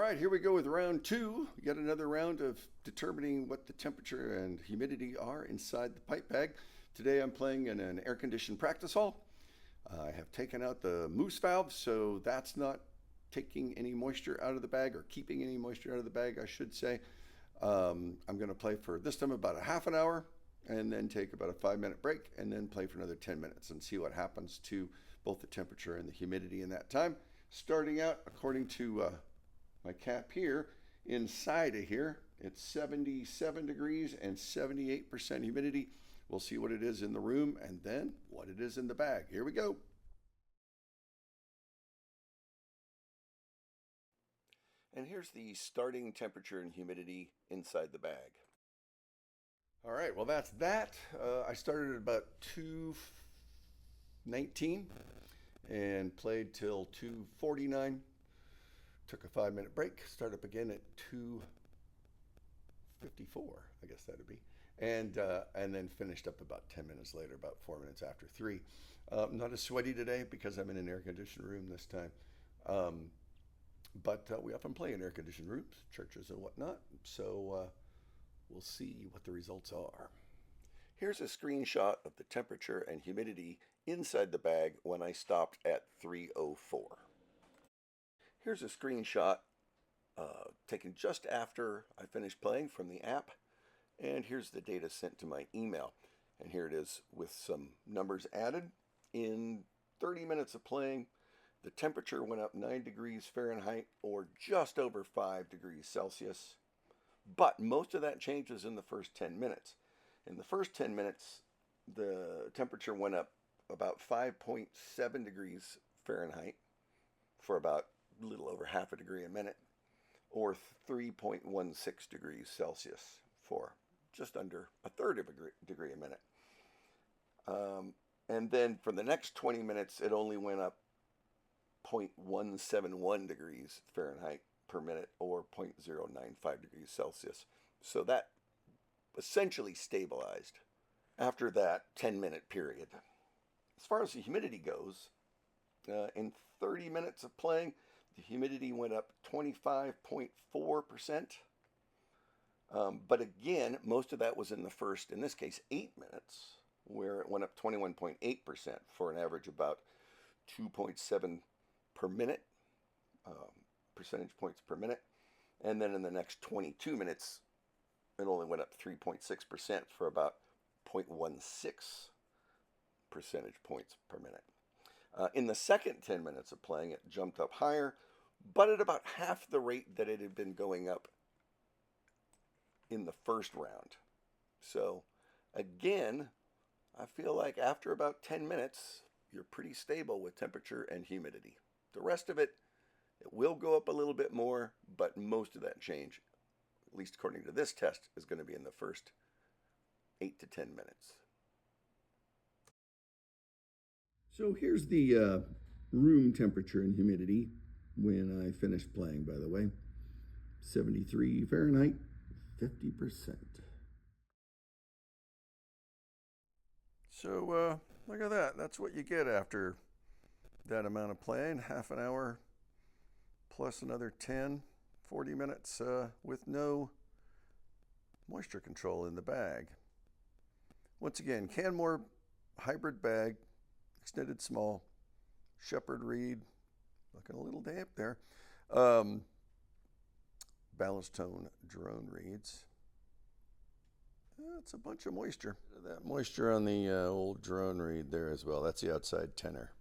right, here we go with round two. Yet another round of determining what the temperature and humidity are inside the pipe bag. Today I'm playing in an air-conditioned practice hall. I have taken out the moose valve, so that's not taking any moisture out of the bag, or keeping any moisture out of the bag, I should say. I'm going to play for this time about a half an hour, and then take about a 5-minute break, and then play for another 10 minutes and see what happens to both the temperature and the humidity in that time. Starting out, according to my cap here, inside of here, it's 77 degrees and 78% humidity. We'll see what it is in the room and then what it is in the bag. Here we go. And here's the starting temperature and humidity inside the bag. All right, well that's that. I started at about 2:19 and played till 2:49. Took a 5-minute break, start up again at 2:54, I guess that'd be, and then finished up about 10 minutes later, about 4 minutes after 3. Not as sweaty today because I'm in an air-conditioned room this time, but we often play in air-conditioned rooms, churches and whatnot, so we'll see what the results are. Here's a screenshot of the temperature and humidity inside the bag when I stopped at 3:04. Here's a screenshot taken just after I finished playing from the app, and here's the data sent to my email. And here it is with some numbers added. In 30 minutes of playing, the temperature went up 9 degrees Fahrenheit, or just over 5 degrees Celsius. But most of that change was in the first 10 minutes. In the first 10 minutes, the temperature went up about 5.7 degrees Fahrenheit for about a little over half a degree a minute, or 3.16 degrees Celsius for just under a third of a degree a minute. And then for the next 20 minutes, it only went up 0.171 degrees Fahrenheit per minute, or 0.095 degrees Celsius. So that essentially stabilized after that 10-minute period. As far as the humidity goes, in 30 minutes of playing, the humidity went up 25.4%. But again, most of that was in the first, in this case, 8 minutes, where it went up 21.8% for an average about 2.7 per minute, percentage points per minute. And then in the next 22 minutes, it only went up 3.6% for about 0.16 percentage points per minute. In the second 10 minutes of playing, it jumped up higher, but at about half the rate that it had been going up in the first round. So again, I feel like after about 10 minutes, you're pretty stable with temperature and humidity. The rest of it will go up a little bit more, but most of that change, at least according to this test, is going to be in the first 8 to 10 minutes. So here's the room temperature and humidity when I finished playing, by the way. 73 Fahrenheit, 50%. So look at that. That's what you get after that amount of playing. Half an hour plus another 10, 40 minutes with no moisture control in the bag. Once again, Canmore hybrid bag, extended small, shepherd reed, looking a little damp there. Ballast tone drone reeds. That's a bunch of moisture. That moisture on the old drone reed there as well. That's the outside tenor.